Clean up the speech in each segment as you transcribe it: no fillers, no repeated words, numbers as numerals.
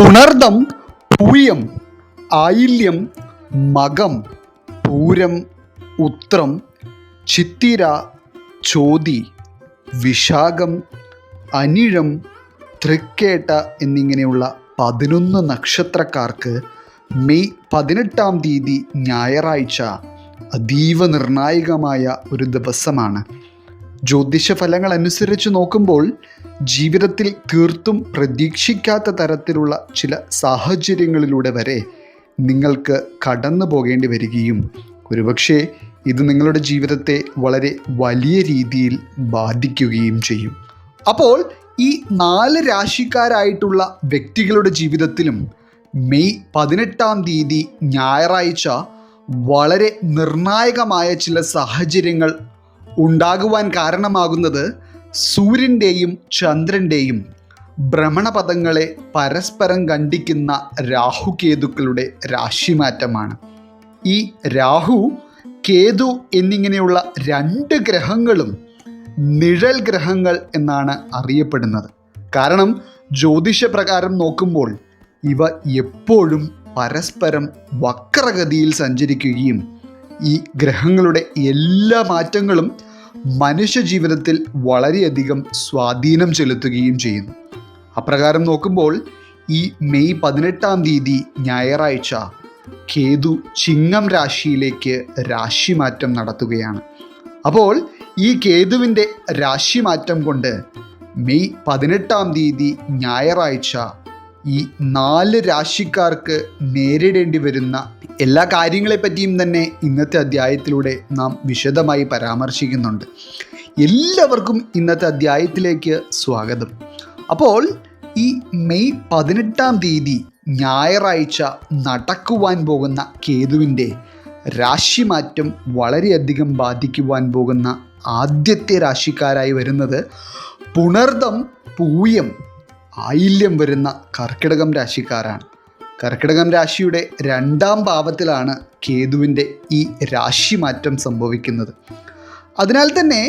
പുണർദം, പൂയം, ആയില്യം, മകം, പൂരം, ഉത്രം, ചിത്തിര, ചോതി, വിശാഖം, അനിഴം, തൃക്കേട്ട എന്നിങ്ങനെയുള്ള 11 നക്ഷത്രക്കാർക്ക് മെയ് 18-ാം തീയതി ഞായറാഴ്ച അതീവ നിർണായകമായ ഒരു ദിവസമാണ്. ജ്യോതിഷ ഫലങ്ങൾ അനുസരിച്ച് നോക്കുമ്പോൾ ജീവിതത്തിൽ തീർത്തും പ്രതീക്ഷിക്കാത്ത തരത്തിലുള്ള ചില സാഹചര്യങ്ങളിലൂടെ വരെ നിങ്ങൾക്ക് കടന്നു പോകേണ്ടി വരികയും ഒരുപക്ഷെ ഇത് നിങ്ങളുടെ ജീവിതത്തെ വളരെ വലിയ രീതിയിൽ ബാധിക്കുകയും ചെയ്യും. അപ്പോൾ ഈ 4 രാശിക്കാരായിട്ടുള്ള വ്യക്തികളുടെ ജീവിതത്തിലും മെയ് 18-ാം തീയതി ഞായറാഴ്ച വളരെ നിർണായകമായ ചില സാഹചര്യങ്ങൾ ഉണ്ടാകുവാൻ കാരണമാകുന്നത് സൂര്യൻ്റെയും ചന്ദ്രൻ്റെയും ഭ്രമണപഥങ്ങളെ പരസ്പരം ഖണ്ഡിക്കുന്ന രാഹുകേതുക്കളുടെ രാശിമാറ്റമാണ്. ഈ രാഹു, കേതു എന്നിങ്ങനെയുള്ള 2 ഗ്രഹങ്ങളും നിഴൽ ഗ്രഹങ്ങൾ എന്നാണ് അറിയപ്പെടുന്നത്. കാരണം ജ്യോതിഷപ്രകാരം നോക്കുമ്പോൾ ഇവ എപ്പോഴും പരസ്പരം വക്രഗതിയിൽ സഞ്ചരിക്കുകയും ഈ ഗ്രഹങ്ങളുടെ എല്ലാ മാറ്റങ്ങളും മനുഷ്യ ജീവിതത്തിൽ വളരെയധികം സ്വാധീനം ചെലുത്തുകയും ചെയ്യുന്നു. അപ്രകാരം നോക്കുമ്പോൾ ഈ മെയ് 18-ാം തീയതി ഞായറാഴ്ച കേതു ചിങ്ങം രാശിയിലേക്ക് രാശിമാറ്റം നടത്തുകയാണ്. അപ്പോൾ ഈ കേതുവിൻ്റെ രാശിമാറ്റം കൊണ്ട് മെയ് 18-ാം തീയതി ഞായറാഴ്ച ഈ 4 രാശിക്കാർക്ക് നേരിടേണ്ടി വരുന്ന എല്ലാ കാര്യങ്ങളെപ്പറ്റിയും തന്നെ ഇന്നത്തെ അധ്യായത്തിലൂടെ നാം വിശദമായി പരാമർശിക്കുന്നുണ്ട്. എല്ലാവർക്കും ഇന്നത്തെ അധ്യായത്തിലേക്ക് സ്വാഗതം. അപ്പോൾ ഈ മെയ് 18-ാം തീയതി ഞായറാഴ്ച നടക്കുവാൻ പോകുന്ന കേതുവിൻ്റെ രാശിമാറ്റം വളരെയധികം ബാധിക്കുവാൻ പോകുന്ന ആദ്യത്തെ രാശിക്കാരായി വരുന്നത് പുണർദം, പൂയം, ആയില്യം വരുന്ന കർക്കിടകം രാശിക്കാരാണ്. കർക്കിടകം രാശിയുടെ 2-ാം ഭാവത്തിലാണ് കേതുവിൻ്റെ ഈ രാശിമാറ്റം സംഭവിക്കുന്നത്. അതിനാൽ തന്നെ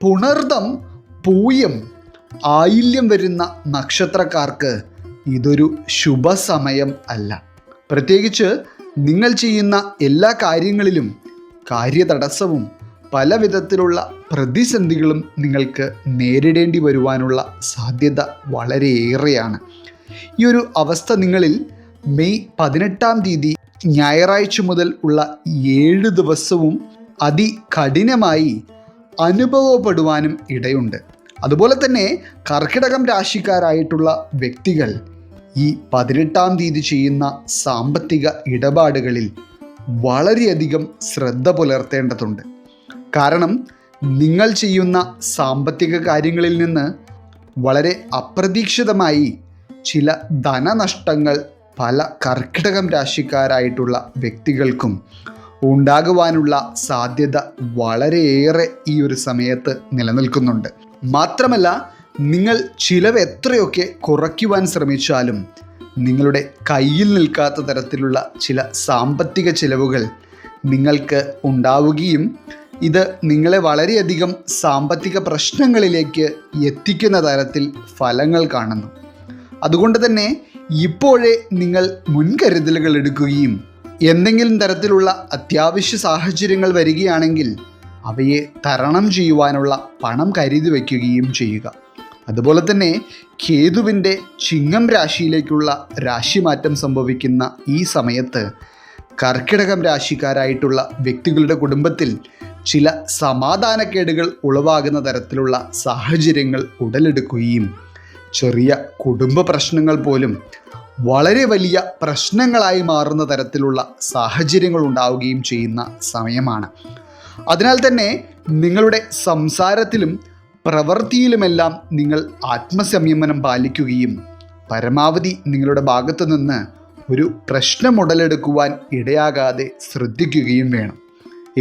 പുണർദം, പൂയം, ആയില്യം വരുന്ന നക്ഷത്രക്കാർക്ക് ഇതൊരു ശുഭസമയം അല്ല. പ്രത്യേകിച്ച് നിങ്ങൾ ചെയ്യുന്ന എല്ലാ കാര്യങ്ങളിലും കാര്യതടസ്സവും പല വിധത്തിലുള്ള പ്രതിസന്ധികളും നിങ്ങൾക്ക് നേരിടേണ്ടി വരുവാനുള്ള സാധ്യത വളരെയേറെയാണ്. ഈ ഒരു അവസ്ഥ നിങ്ങളിൽ മെയ് 18-ാം തീയതി ഞായറാഴ്ച മുതൽ ഉള്ള 7 ദിവസവും അതികഠിനമായി അനുഭവപ്പെടുവാനും ഇടയുണ്ട്. അതുപോലെ തന്നെ കർക്കിടകം രാശിക്കാരായിട്ടുള്ള വ്യക്തികൾ ഈ 18-ാം തീയതി ചെയ്യുന്ന സാമ്പത്തിക ഇടപാടുകളിൽ വളരെയധികം ശ്രദ്ധ പുലർത്തേണ്ടതുണ്ട്. കാരണം നിങ്ങൾ ചെയ്യുന്ന സാമ്പത്തിക കാര്യങ്ങളിൽ നിന്ന് വളരെ അപ്രതീക്ഷിതമായി ചില ധനനഷ്ടങ്ങൾ പല കർക്കിടകം രാശിക്കാരായിട്ടുള്ള വ്യക്തികൾക്കും ഉണ്ടാകുവാനുള്ള സാധ്യത വളരെയേറെ ഈ ഒരു സമയത്ത് നിലനിൽക്കുന്നുണ്ട്. മാത്രമല്ല, നിങ്ങൾ ചിലവ് എത്രയൊക്കെ കുറയ്ക്കുവാൻ ശ്രമിച്ചാലും നിങ്ങളുടെ കയ്യിൽ നിൽക്കാത്ത തരത്തിലുള്ള ചില സാമ്പത്തിക ചിലവുകൾ നിങ്ങൾക്ക് ഉണ്ടാവുകയും ഇത് നിങ്ങളെ വളരെയധികം സാമ്പത്തിക പ്രശ്നങ്ങളിലേക്ക് എത്തിക്കുന്ന തരത്തിൽ ഫലങ്ങൾ കാണുന്നു. അതുകൊണ്ട് തന്നെ ഇപ്പോഴേ നിങ്ങൾ മുൻകരുതലുകൾ എടുക്കുകയും എന്തെങ്കിലും തരത്തിലുള്ള അത്യാവശ്യ സാഹചര്യങ്ങൾ വരികയാണെങ്കിൽ അവയെ തരണം ചെയ്യുവാനുള്ള പണം കരുതി വയ്ക്കുകയും ചെയ്യുക. അതുപോലെ തന്നെ കേതുവിൻ്റെ ചിങ്ങം രാശിയിലേക്കുള്ള രാശിമാറ്റം സംഭവിക്കുന്ന ഈ സമയത്ത് കർക്കിടകം രാശിക്കാരായിട്ടുള്ള വ്യക്തികളുടെ കുടുംബത്തിൽ ചില സമാധാനക്കേടുകൾ ഉളവാകുന്ന തരത്തിലുള്ള സാഹചര്യങ്ങൾ ഉടലെടുക്കുകയും ചെറിയ കുടുംബ പ്രശ്നങ്ങൾ പോലും വളരെ വലിയ പ്രശ്നങ്ങളായി മാറുന്ന തരത്തിലുള്ള സാഹചര്യങ്ങൾ ഉണ്ടാവുകയും ചെയ്യുന്ന സമയമാണ്. അതിനാൽ തന്നെ നിങ്ങളുടെ സംസാരത്തിലും പ്രവൃത്തിയിലുമെല്ലാം നിങ്ങൾ ആത്മസംയമനം പാലിക്കുകയും പരമാവധി നിങ്ങളുടെ ഭാഗത്തു നിന്ന് ഒരു പ്രശ്നം ഉടലെടുക്കുവാൻ ഇടയാകാതെ ശ്രദ്ധിക്കുകയും വേണം.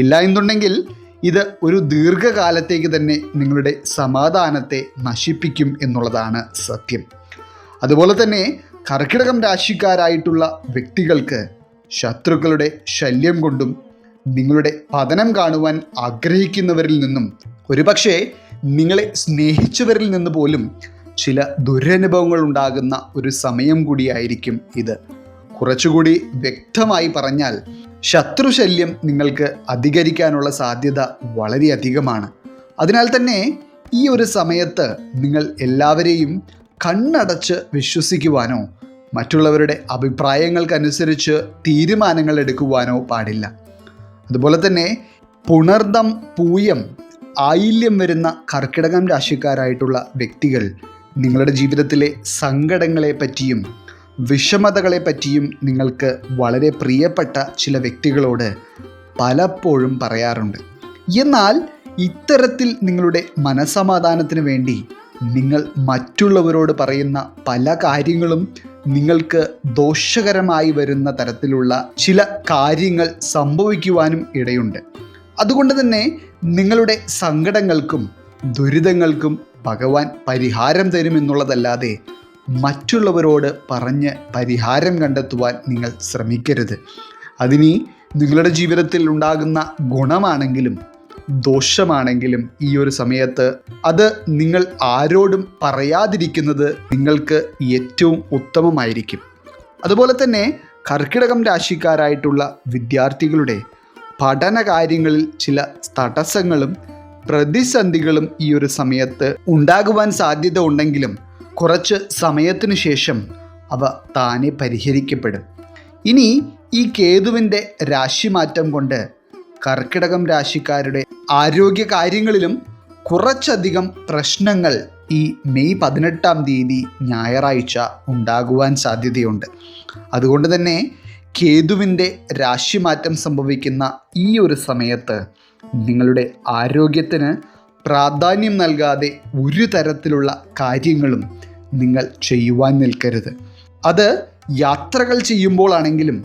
ഇല്ല എന്നുണ്ടെങ്കിൽ ഇത് ഒരു ദീർഘകാലത്തേക്ക് തന്നെ നിങ്ങളുടെ സമാധാനത്തെ നശിപ്പിക്കും എന്നുള്ളതാണ് സത്യം. അതുപോലെ തന്നെ കർക്കിടകം രാശിക്കാരായിട്ടുള്ള വ്യക്തികൾക്ക് ശത്രുക്കളുടെ ശല്യം കൊണ്ടും നിങ്ങളുടെ പതനം കാണുവാൻ ആഗ്രഹിക്കുന്നവരിൽ നിന്നും ഒരുപക്ഷെ നിങ്ങളെ സ്നേഹിച്ചവരിൽ നിന്ന് പോലും ചില ദുരനുഭവങ്ങൾ ഉണ്ടാകുന്ന ഒരു സമയം കൂടിയായിരിക്കും ഇത്. കുറച്ചുകൂടി വ്യക്തമായി പറഞ്ഞാൽ, ശത്രുശല്യം നിങ്ങൾക്ക് അധികരിക്കാനുള്ള സാധ്യത വളരെയധികമാണ്. അതിനാൽ തന്നെ ഈ ഒരു സമയത്ത് നിങ്ങൾ എല്ലാവരെയും കണ്ണടച്ച് വിശ്വസിക്കുവാനോ മറ്റുള്ളവരുടെ അഭിപ്രായങ്ങൾക്കനുസരിച്ച് തീരുമാനങ്ങൾ എടുക്കുവാനോ പാടില്ല. അതുപോലെ തന്നെ പുണർദം, പൂയം, ആയില്യം വരുന്ന കർക്കിടകം രാശിക്കാരായിട്ടുള്ള വ്യക്തികൾ നിങ്ങളുടെ ജീവിതത്തിലെ സങ്കടങ്ങളെ പറ്റിയും വിഷമതകളെ പറ്റിയും നിങ്ങൾക്ക് വളരെ പ്രിയപ്പെട്ട ചില വ്യക്തികളോട് പലപ്പോഴും പറയാറുണ്ട്. എന്നാൽ ഇത്തരത്തിൽ നിങ്ങളുടെ മനസ്സമാധാനത്തിന് വേണ്ടി നിങ്ങൾ മറ്റുള്ളവരോട് പറയുന്ന പല കാര്യങ്ങളും നിങ്ങൾക്ക് ദോഷകരമായി വരുന്ന തരത്തിലുള്ള ചില കാര്യങ്ങൾ സംഭവിക്കുവാനും ഇടയുണ്ട്. അതുകൊണ്ട് തന്നെ നിങ്ങളുടെ സങ്കടങ്ങൾക്കും ദുരിതങ്ങൾക്കും ഭഗവാൻ പരിഹാരം തരുമെന്നുള്ളതല്ലാതെ മറ്റുള്ളവരോട് പറഞ്ഞ് പരിഹാരം കണ്ടെത്തുവാൻ നിങ്ങൾ ശ്രമിക്കരുത്. അതിനി നിങ്ങളുടെ ജീവിതത്തിൽ ഉണ്ടാകുന്ന ഗുണമാണെങ്കിലും ദോഷമാണെങ്കിലും ഈ ഒരു സമയത്ത് അത് നിങ്ങൾ ആരോടും പറയാതിരിക്കുന്നത് നിങ്ങൾക്ക് ഏറ്റവും ഉത്തമമായിരിക്കും. അതുപോലെ തന്നെ കർക്കിടകം രാശിക്കാരായിട്ടുള്ള വിദ്യാർത്ഥികളുടെ പഠന കാര്യങ്ങളിൽ ചില തടസ്സങ്ങളും പ്രതിസന്ധികളും ഈ ഒരു സമയത്ത് ഉണ്ടാകുവാൻ സാധ്യത ഉണ്ടെങ്കിലും കുറച്ച് സമയത്തിനു ശേഷം അവ താനെ പരിഹരിക്കപ്പെടും. ഇനി ഈ കേതുവിൻ്റെ രാശിമാറ്റം കൊണ്ട് കർക്കിടകം രാശിക്കാരുടെ ആരോഗ്യ കാര്യങ്ങളിലും കുറച്ചധികം പ്രശ്നങ്ങൾ ഈ മെയ് 18-ാം തീയതി ഞായറാഴ്ച ഉണ്ടാകുവാൻ സാധ്യതയുണ്ട്. അതുകൊണ്ട് തന്നെ കേതുവിൻ്റെ രാശിമാറ്റം സംഭവിക്കുന്ന ഈ ഒരു സമയത്ത് നിങ്ങളുടെ ആരോഗ്യത്തിന് പ്രാധാന്യം നൽകാതെ ഒരു തരത്തിലുള്ള കാര്യങ്ങളും നിങ്ങൾ ചെയ്യുവാൻ നിൽക്കരുത്. അത് യാത്രകൾ ചെയ്യുമ്പോഴാണെങ്കിലും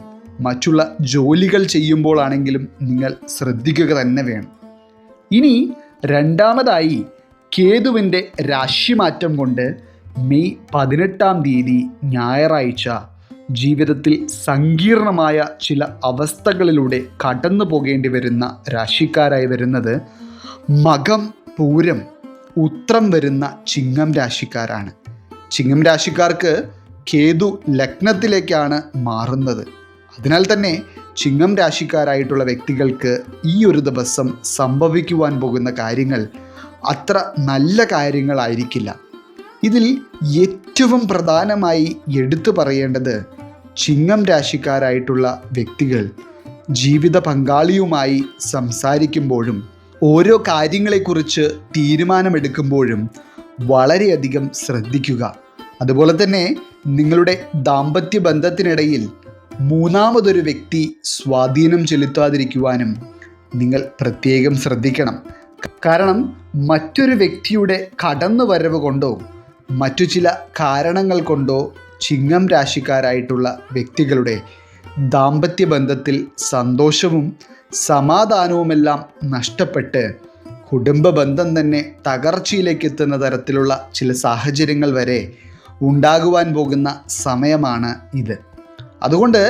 മറ്റുള്ള ജോലികൾ ചെയ്യുമ്പോഴാണെങ്കിലും നിങ്ങൾ ശ്രദ്ധിക്കുക തന്നെ വേണം. ഇനി രണ്ടാമതായി കേതുവിൻ്റെ രാശിമാറ്റം കൊണ്ട് മെയ് 18-ാം തീയതി ഞായറാഴ്ച ജീവിതത്തിൽ സങ്കീർണമായ ചില അവസ്ഥകളിലൂടെ കടന്നു പോകേണ്ടി വരുന്ന രാശിക്കാരായി വരുന്നത് മകം, പൂരം, ഉത്രം വരുന്ന ചിങ്ങം രാശിക്കാരാണ്. ചിങ്ങം രാശിക്കാർക്ക് കേതു ലഗ്നത്തിലേക്കാണ് മാറുന്നത്. അതിനാൽ തന്നെ ചിങ്ങം രാശിക്കാരായിട്ടുള്ള വ്യക്തികൾക്ക് ഈ ഒരു ദിവസം സംഭവിക്കുവാൻ പോകുന്ന കാര്യങ്ങൾ അത്ര നല്ല കാര്യങ്ങളായിരിക്കില്ല. ഇതിൽ ഏറ്റവും പ്രധാനമായി എടുത്തു പറയേണ്ടത് ചിങ്ങം രാശിക്കാരായിട്ടുള്ള വ്യക്തികൾ ജീവിത പങ്കാളിയുമായി സംസാരിക്കുമ്പോഴും ഓരോ കാര്യങ്ങളെക്കുറിച്ച് തീരുമാനമെടുക്കുമ്പോഴും വളരെയധികം ശ്രദ്ധിക്കുക. അതുപോലെ തന്നെ നിങ്ങളുടെ ദാമ്പത്യ ബന്ധത്തിനിടയിൽ മൂന്നാമതൊരു വ്യക്തി സ്വാധീനം ചെലുത്താതിരിക്കുവാനും നിങ്ങൾ പ്രത്യേകം ശ്രദ്ധിക്കണം. കാരണം മറ്റൊരു വ്യക്തിയുടെ കടന്നുവരവ് കൊണ്ടോ മറ്റു ചില കാരണങ്ങൾ കൊണ്ടോ ചിങ്ങം രാശിക്കാരായിട്ടുള്ള വ്യക്തികളുടെ ദാമ്പത്യ ബന്ധത്തിൽ സന്തോഷവും സമാധാനവുമെല്ലാം നഷ്ടപ്പെട്ട് കുടുംബ ബന്ധം തന്നെ തകർച്ചയിലേക്ക് എത്തുന്ന തരത്തിലുള്ള ചില സാഹചര്യങ്ങൾ വരെ ഉണ്ടാകുവാൻ പോകുന്ന സമയമാണ് ഇത്. അതുകൊണ്ട്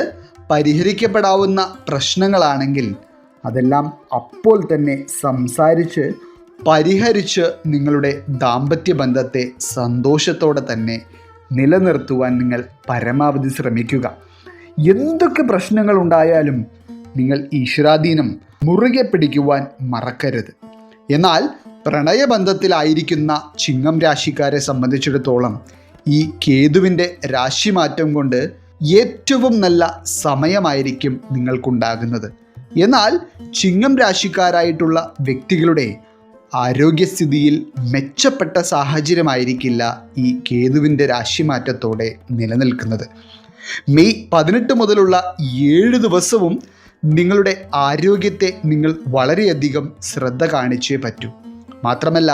പരിഹരിക്കപ്പെടാവുന്ന പ്രശ്നങ്ങളാണെങ്കിൽ അതെല്ലാം അപ്പോൾ തന്നെ സംസാരിച്ച് പരിഹരിച്ച് നിങ്ങളുടെ ദാമ്പത്യ ബന്ധത്തെ സന്തോഷത്തോടെ തന്നെ നിലനിർത്തുവാൻ നിങ്ങൾ പരമാവധി ശ്രമിക്കുക. എന്തൊക്കെ പ്രശ്നങ്ങൾ ഉണ്ടായാലും നിങ്ങൾ ഈശ്വരാധീനം മുറുകെ പിടിക്കുവാൻ മറക്കരുത്. എന്നാൽ പ്രണയബന്ധത്തിലായിരിക്കുന്ന ചിങ്ങം രാശിക്കാരെ സംബന്ധിച്ചിടത്തോളം ഈ കേതുവിൻ്റെ രാശിമാറ്റം കൊണ്ട് ഏറ്റവും നല്ല സമയമായിരിക്കും നിങ്ങൾക്കുണ്ടാകുന്നത്. എന്നാൽ ചിങ്ങം രാശിക്കാരായിട്ടുള്ള വ്യക്തികളുടെ ആരോഗ്യസ്ഥിതിയിൽ മെച്ചപ്പെട്ട സാഹചര്യമായിരിക്കില്ല ഈ കേതുവിൻ്റെ രാശിമാറ്റത്തോടെ നിലനിൽക്കുന്നത്. മെയ് 18 മുതലുള്ള 7 ദിവസവും നിങ്ങളുടെ ആരോഗ്യത്തെ നിങ്ങൾ വളരെയധികം ശ്രദ്ധ കാണിച്ചേ പറ്റൂ. മാത്രമല്ല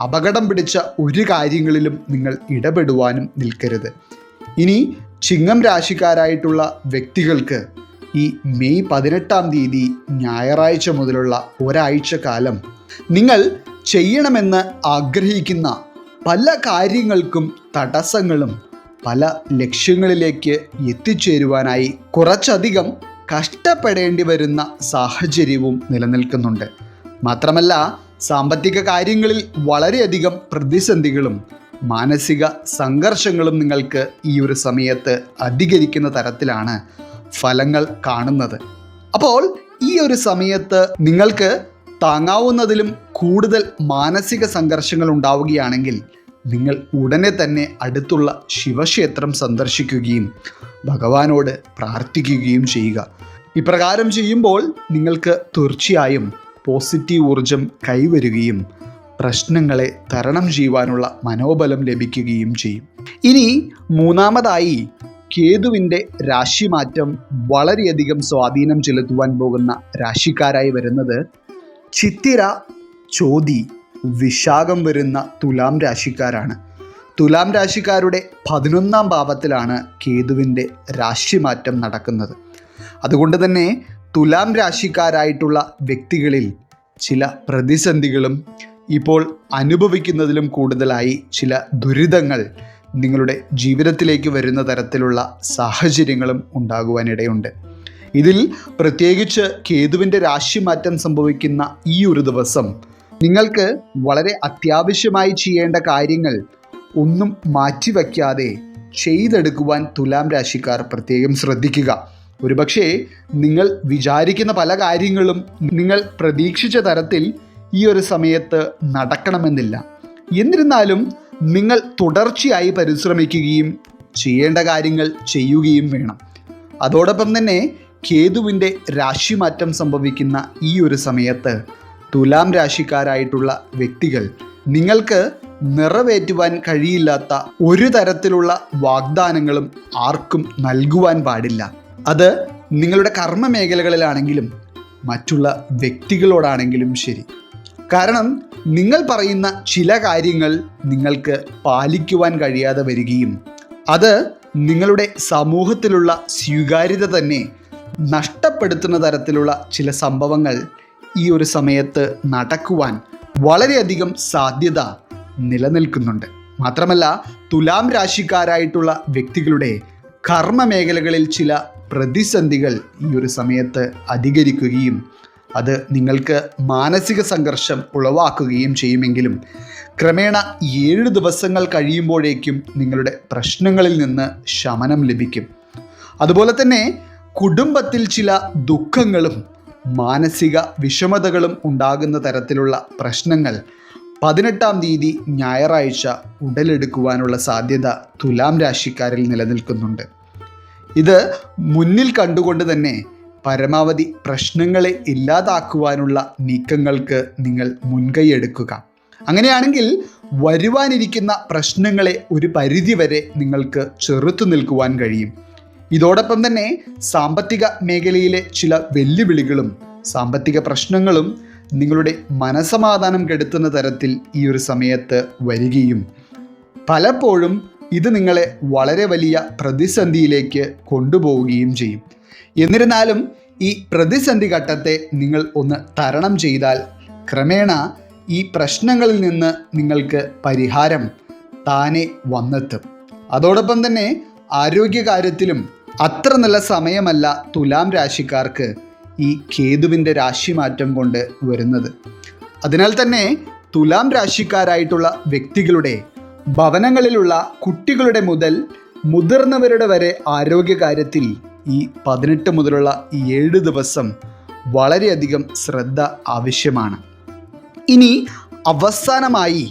അപകടം പിടിച്ച ഒരു കാര്യങ്ങളിലും നിങ്ങൾ ഇടപെടുവാനും നിൽക്കരുത്. ഇനി ചിങ്ങം രാശിക്കാരായിട്ടുള്ള വ്യക്തികൾക്ക് ഈ മെയ് 18-ാം തീയതി ഞായറാഴ്ച മുതലുള്ള ഒരാഴ്ച കാലം നിങ്ങൾ ചെയ്യണമെന്ന് ആഗ്രഹിക്കുന്ന പല കാര്യങ്ങൾക്കും തടസ്സങ്ങളും പല ലക്ഷ്യങ്ങളിലേക്ക് എത്തിച്ചേരുവാനായി കുറച്ചധികം കഷ്ടപ്പെടേണ്ടി വരുന്ന സാഹചര്യവും നിലനിൽക്കുന്നുണ്ട്. മാത്രമല്ല സാമ്പത്തിക കാര്യങ്ങളിൽ വളരെയധികം പ്രതിസന്ധികളും മാനസിക സംഘർഷങ്ങളും നിങ്ങൾക്ക് ഈ ഒരു സമയത്ത് അധികരിക്കുന്ന തരത്തിലാണ് ഫലങ്ങൾ കാണുന്നത്. അപ്പോൾ ഈ ഒരു സമയത്ത് നിങ്ങൾക്ക് താങ്ങാവുന്നതിലും കൂടുതൽ മാനസിക സംഘർഷങ്ങൾ ഉണ്ടാവുകയാണെങ്കിൽ നിങ്ങൾ ഉടനെ തന്നെ അടുത്തുള്ള ശിവക്ഷേത്രം സന്ദർശിക്കുകയും ഭഗവാനോട് പ്രാർത്ഥിക്കുകയും ചെയ്യുക. ഇപ്രകാരം ചെയ്യുമ്പോൾ നിങ്ങൾക്ക് തീർച്ചയായും പോസിറ്റീവ് ഊർജം കൈവരുകയും പ്രശ്നങ്ങളെ തരണം ചെയ്യുവാനുള്ള മനോബലം ലഭിക്കുകയും ചെയ്യും. ഇനി മൂന്നാമതായി കേതുവിൻ്റെ രാശിമാറ്റം വളരെയധികം സ്വാധീനം ചെലുത്തുവാൻ പോകുന്ന രാശിക്കാരായി വരുന്നത് ചിത്തിര, ചോതി, വിശാഖം വരുന്ന തുലാം രാശിക്കാരാണ്. തുലാം രാശിക്കാരുടെ 11ാം ഭാവത്തിലാണ് കേതുവിൻ്റെ രാശിമാറ്റം നടക്കുന്നത്. അതുകൊണ്ട് തന്നെ തുലാം രാശിക്കാരായിട്ടുള്ള വ്യക്തികളിൽ ചില പ്രതിസന്ധികളും ഇപ്പോൾ അനുഭവിക്കുന്നതിലും കൂടുതലായി ചില ദുരിതങ്ങൾ നിങ്ങളുടെ ജീവിതത്തിലേക്ക് വരുന്ന തരത്തിലുള്ള സാഹചര്യങ്ങളും ഉണ്ടാകുവാനിടയുണ്ട്. ഇതിൽ പ്രത്യേകിച്ച് കേതുവിൻ്റെ രാശിമാറ്റം സംഭവിക്കുന്ന ഈ ഒരു ദിവസം നിങ്ങൾക്ക് വളരെ അത്യാവശ്യമായി ചെയ്യേണ്ട കാര്യങ്ങൾ ഒന്നും മാറ്റിവെക്കാതെ ചെയ്തെടുക്കുവാൻ തുലാം രാശിക്കാർ പ്രത്യേകം ശ്രദ്ധിക്കുക. ഒരുപക്ഷെ നിങ്ങൾ വിചാരിക്കുന്ന പല കാര്യങ്ങളും നിങ്ങൾ പ്രതീക്ഷിച്ച തരത്തിൽ ഈ ഒരു സമയത്ത് നടക്കണമെന്നില്ല. എന്നിരുന്നാലും നിങ്ങൾ തുടർച്ചയായി പരിശ്രമിക്കുകയും ചെയ്യേണ്ട കാര്യങ്ങൾ ചെയ്യുകയും വേണം. അതോടൊപ്പം തന്നെ കേതുവിൻ്റെ രാശിമാറ്റം സംഭവിക്കുന്ന ഈ ഒരു സമയത്ത് തുലാം രാശിക്കാരായിട്ടുള്ള വ്യക്തികൾ നിങ്ങൾക്ക് നിറവേറ്റുവാൻ കഴിയില്ലാത്ത ഒരു തരത്തിലുള്ള വാഗ്ദാനങ്ങളും ആർക്കും നൽകുവാൻ പാടില്ല. അത് നിങ്ങളുടെ കർമ്മ മേഖലകളിലാണെങ്കിലും മറ്റുള്ള വ്യക്തികളോടാണെങ്കിലും ശരി. കാരണം നിങ്ങൾ പറയുന്ന ചില കാര്യങ്ങൾ നിങ്ങൾക്ക് പാലിക്കുവാൻ കഴിയാതെ വരികയും അത് നിങ്ങളുടെ സമൂഹത്തിലുള്ള സ്വീകാര്യത തന്നെ നഷ്ടപ്പെടുത്തുന്ന തരത്തിലുള്ള ചില സംഭവങ്ങൾ ഈ ഒരു സമയത്ത് നടക്കുവാൻ വളരെയധികം സാധ്യത നിലനിൽക്കുന്നുണ്ട്. മാത്രമല്ല തുലാം രാശിക്കാരായിട്ടുള്ള വ്യക്തികളുടെ കർമ്മ മേഖലകളിൽ ചില പ്രതിസന്ധികൾ ഈ ഒരു സമയത്ത് അധികരിക്കുകയും അത് നിങ്ങൾക്ക് മാനസിക സംഘർഷം ഉളവാക്കുകയും ചെയ്യുമെങ്കിലും ക്രമേണ 7 ദിവസങ്ങൾ കഴിയുമ്പോഴേക്കും നിങ്ങളുടെ പ്രശ്നങ്ങളിൽ നിന്ന് ശമനം ലഭിക്കും. അതുപോലെ തന്നെ കുടുംബത്തിൽ ചില ദുഃഖങ്ങളും മാനസിക വിഷമതകളും ഉണ്ടാകുന്ന തരത്തിലുള്ള പ്രശ്നങ്ങൾ 18-ാം തീയതി ഞായറാഴ്ച ഉടലെടുക്കുവാനുള്ള സാധ്യത തുലാം രാശിക്കാരിൽ നിലനിൽക്കുന്നുണ്ട്. ഇത് മുന്നിൽ കണ്ടുകൊണ്ട് തന്നെ പരമാവധി പ്രശ്നങ്ങളെ ഇല്ലാതാക്കുവാനുള്ള നീക്കങ്ങൾക്ക് നിങ്ങൾ മുൻകൈയെടുക്കുക. അങ്ങനെയാണെങ്കിൽ വരുവാനിരിക്കുന്ന പ്രശ്നങ്ങളെ ഒരു പരിധിവരെ നിങ്ങൾക്ക് ചെറുത്തു നിൽക്കുവാൻ കഴിയും. ഇതോടൊപ്പം തന്നെ സാമ്പത്തിക മേഖലയിലെ ചില വെല്ലുവിളികളും സാമ്പത്തിക പ്രശ്നങ്ങളും നിങ്ങളുടെ മനസമാധാനം കെടുത്തുന്ന തരത്തിൽ ഈ ഒരു സമയത്ത് വരികയും പലപ്പോഴും ഇത് നിങ്ങളെ വളരെ വലിയ പ്രതിസന്ധിയിലേക്ക് കൊണ്ടുപോവുകയും ചെയ്യും. എന്നിരുന്നാലും ഈ പ്രതിസന്ധി ഘട്ടത്തെ നിങ്ങൾ ഒന്ന് തരണം ചെയ്താൽ ക്രമേണ ഈ പ്രശ്നങ്ങളിൽ നിന്ന് നിങ്ങൾക്ക് പരിഹാരം താനെ വന്നെത്തും. അതോടൊപ്പം തന്നെ ആരോഗ്യകാര്യത്തിലും അത്ര നല്ല സമയമല്ല തുലാം രാശിക്കാർക്ക് ഈ കേതുവിൻ്റെ രാശിമാറ്റം കൊണ്ട് വരുന്നത്. അതിനാൽ തന്നെ തുലാം രാശിക്കാരായിട്ടുള്ള വ്യക്തികളുടെ ഭവനങ്ങളിലുള്ള കുട്ടികളുടെ മുതൽ മുതിർന്നവരുടെ വരെ ആരോഗ്യകാര്യത്തിൽ ഈ 18 മുതലുള്ള ഈ 7 ദിവസം വളരെയധികം ശ്രദ്ധ ആവശ്യമാണ്. ഇനി അവസാനമായി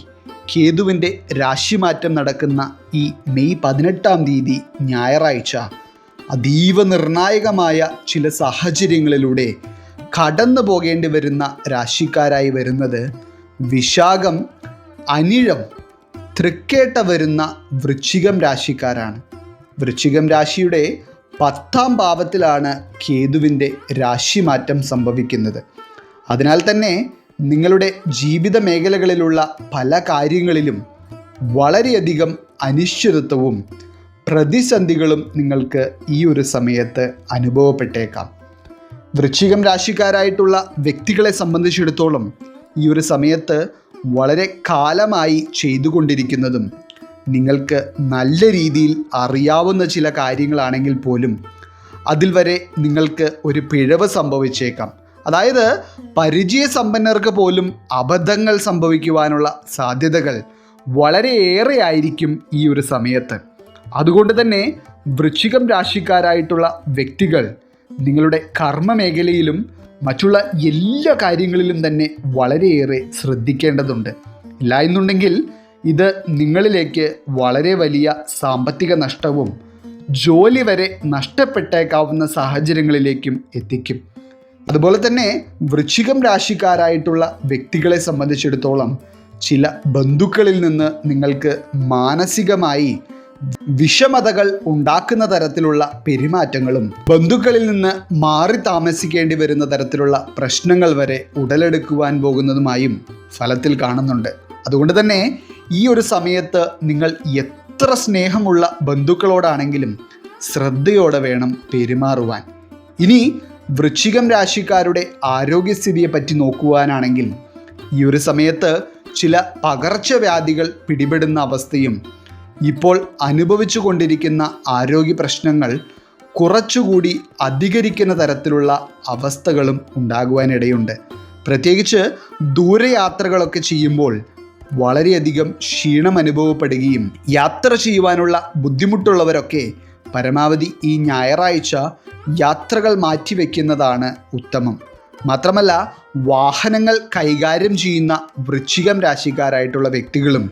കേതുവിൻ്റെ രാശിമാറ്റം നടക്കുന്ന ഈ മെയ് 18-ാം തീയതി ഞായറാഴ്ച അതീവ നിർണായകമായ ചില സാഹചര്യങ്ങളിലൂടെ കടന്നു പോകേണ്ടി വരുന്ന രാശിക്കാരായി വരുന്നത് വിശാഖം, അനിഴം, തൃക്കേട്ട വരുന്ന വൃശ്ചികം രാശിക്കാരാണ്. വൃശ്ചികം രാശിയുടെ 10-ാം ഭാവത്തിലാണ് കേതുവിൻ്റെ രാശിമാറ്റം സംഭവിക്കുന്നത്. അതിനാൽ തന്നെ നിങ്ങളുടെ ജീവിത മേഖലകളിലുള്ള പല കാര്യങ്ങളിലും വളരെയധികം അനിശ്ചിതത്വവും പ്രതിസന്ധികളും നിങ്ങൾക്ക് ഈ ഒരു സമയത്ത് അനുഭവപ്പെട്ടേക്കാം. വൃശ്ചികം രാശിക്കാരായിട്ടുള്ള വ്യക്തികളെ സംബന്ധിച്ചിടത്തോളം ഈ ഒരു സമയത്ത് വളരെ കാലമായി ചെയ്തുകൊണ്ടിരിക്കുന്നതും നിങ്ങൾക്ക് നല്ല രീതിയിൽ അറിയാവുന്ന ചില കാര്യങ്ങളാണെങ്കിൽ പോലും അതിൽ വരെ നിങ്ങൾക്ക് ഒരു പിഴവ് സംഭവിച്ചേക്കാം. അതായത് പരിചയസമ്പന്നർക്ക് പോലും അബദ്ധങ്ങൾ സംഭവിക്കുവാനുള്ള സാധ്യതകൾ വളരെയേറെ ആയിരിക്കും ഈ ഒരു സമയത്ത്. അതുകൊണ്ട് തന്നെ വൃശ്ചികം രാശിക്കാരായിട്ടുള്ള വ്യക്തികൾ നിങ്ങളുടെ കർമ്മ മേഖലയിലും മറ്റുള്ള എല്ലാ കാര്യങ്ങളിലും തന്നെ വളരെയേറെ ശ്രദ്ധിക്കേണ്ടതുണ്ട്. ഇല്ല എന്നുണ്ടെങ്കിൽ ഇത് നിങ്ങളിലേക്ക് വളരെ വലിയ സാമ്പത്തിക നഷ്ടവും ജോലി വരെ നഷ്ടപ്പെട്ടേക്കാവുന്ന സാഹചര്യങ്ങളിലേക്കും എത്തിക്കും. അതുപോലെ തന്നെ വൃശ്ചികം രാശിക്കാരായിട്ടുള്ള വ്യക്തികളെ സംബന്ധിച്ചിടത്തോളം ചില ബന്ധുക്കളിൽ നിന്ന് നിങ്ങൾക്ക് മാനസികമായി വിഷമതകൾ ഉണ്ടാക്കുന്ന തരത്തിലുള്ള പെരുമാറ്റങ്ങളും ബന്ധുക്കളിൽ നിന്ന് മാറി താമസിക്കേണ്ടി വരുന്ന തരത്തിലുള്ള പ്രശ്നങ്ങൾ വരെ ഉടലെടുക്കുവാൻ പോകുന്നതുമായും ഫലത്തിൽ കാണുന്നുണ്ട്. അതുകൊണ്ട് തന്നെ ഈ ഒരു സമയത്ത് നിങ്ങൾ എത്ര സ്നേഹമുള്ള ബന്ധുക്കളോടാണെങ്കിലും ശ്രദ്ധയോടെ വേണം പെരുമാറുവാൻ. ഇനി വൃശ്ചികം രാശിക്കാരുടെ ആരോഗ്യസ്ഥിതിയെ പറ്റി നോക്കുവാനാണെങ്കിൽ ഈ ഒരു സമയത്ത് ചില പകർച്ചവ്യാധികൾ പിടിപെടുന്ന അവസ്ഥയും ഇപ്പോൾ അനുഭവിച്ചു കൊണ്ടിരിക്കുന്ന ആരോഗ്യ പ്രശ്നങ്ങൾ കുറച്ചുകൂടി അധികരിക്കുന്ന തരത്തിലുള്ള അവസ്ഥകളും ഉണ്ടാകുവാനിടയുണ്ട്. പ്രത്യേകിച്ച് ദൂരയാത്രകളൊക്കെ ചെയ്യുമ്പോൾ വളരെയധികം ക്ഷീണം അനുഭവപ്പെടുകയും യാത്ര ചെയ്യുവാനുള്ള ബുദ്ധിമുട്ടുള്ളവരൊക്കെ പരമാവധി ഈ ഞായറാഴ്ച യാത്രകൾ മാറ്റിവെക്കുന്നതാണ് ഉത്തമം. മാത്രമല്ല വാഹനങ്ങൾ കൈകാര്യം ചെയ്യുന്ന വൃശ്ചികം രാശിക്കാരായിട്ടുള്ള വ്യക്തികളും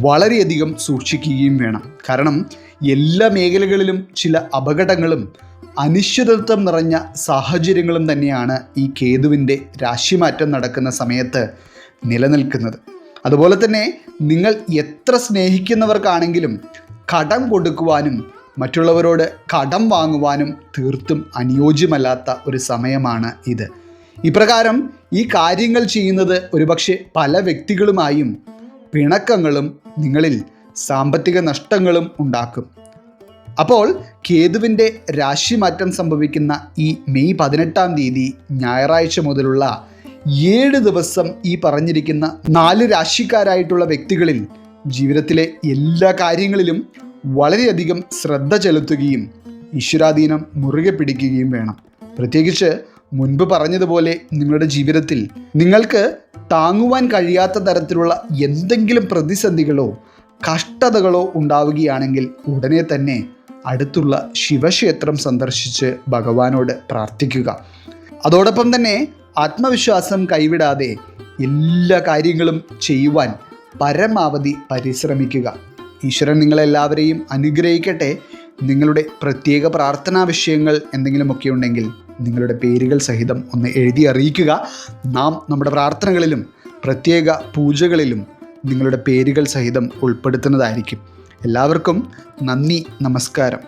വളരെയധികം സൂക്ഷിക്കുകയും വേണം. കാരണം എല്ലാ മേഖലകളിലും ചില അപകടങ്ങളും അനിശ്ചിതത്വം നിറഞ്ഞ സാഹചര്യങ്ങളും തന്നെയാണ് ഈ കേതുവിൻ്റെ രാശിമാറ്റം നടക്കുന്ന സമയത്ത് നിലനിൽക്കുന്നത്. അതുപോലെ തന്നെ നിങ്ങൾ എത്ര സ്നേഹിക്കുന്നവർക്കാണെങ്കിലും കടം കൊടുക്കുവാനും മറ്റുള്ളവരോട് കടം വാങ്ങുവാനും തീർത്തും അനുയോജ്യമല്ലാത്ത ഒരു സമയമാണ് ഇത്. ഇപ്രകാരം ഈ കാര്യങ്ങൾ ചെയ്യുന്നത് ഒരുപക്ഷെ പല വ്യക്തികളുമായും പിണക്കങ്ങളും നിങ്ങളിൽ സാമ്പത്തിക നഷ്ടങ്ങളും ഉണ്ടാക്കും. അപ്പോൾ കേതുവിൻ്റെ രാശിമാറ്റം സംഭവിക്കുന്ന ഈ മെയ് 18 ഞായറാഴ്ച മുതലുള്ള 7 ദിവസം ഈ പറഞ്ഞിരിക്കുന്ന 4 രാശിക്കാരായിട്ടുള്ള വ്യക്തികളിൽ ജീവിതത്തിലെ എല്ലാ കാര്യങ്ങളിലും വളരെയധികം ശ്രദ്ധ ചെലുത്തുകയും ഈശ്വരാധീനം മുറുകെ പിടിക്കുകയും വേണം. പ്രത്യേകിച്ച് മുൻപ് പറഞ്ഞതുപോലെ നിങ്ങളുടെ ജീവിതത്തിൽ നിങ്ങൾക്ക് താങ്ങുവാൻ കഴിയാത്ത തരത്തിലുള്ള എന്തെങ്കിലും പ്രതിസന്ധികളോ കഷ്ടതകളോ ഉണ്ടാവുകയാണെങ്കിൽ ഉടനെ തന്നെ അടുത്തുള്ള ശിവക്ഷേത്രം സന്ദർശിച്ച് ഭഗവാനോട് പ്രാർത്ഥിക്കുക. അതോടൊപ്പം തന്നെ ആത്മവിശ്വാസം കൈവിടാതെ എല്ലാ കാര്യങ്ങളും ചെയ്യുവാൻ പരമാവധി പരിശ്രമിക്കുക. ഈശ്വരൻ നിങ്ങളെല്ലാവരെയും അനുഗ്രഹിക്കട്ടെ. നിങ്ങളുടെ പ്രത്യേക പ്രാർത്ഥനാ വിഷയങ്ങൾ എന്തെങ്കിലുമൊക്കെ ഉണ്ടെങ്കിൽ നിങ്ങളുടെ പേരുകൾ സഹിതം ഒന്ന് എഴുതി അറിയിക്കുക. നാം നമ്മുടെ പ്രാർത്ഥനകളിലും പ്രത്യേക പൂജകളിലും നിങ്ങളുടെ പേരുകൾ സഹിതം ഉൾപ്പെടുത്തുന്നതായിരിക്കും. എല്ലാവർക്കും നന്ദി, നമസ്കാരം.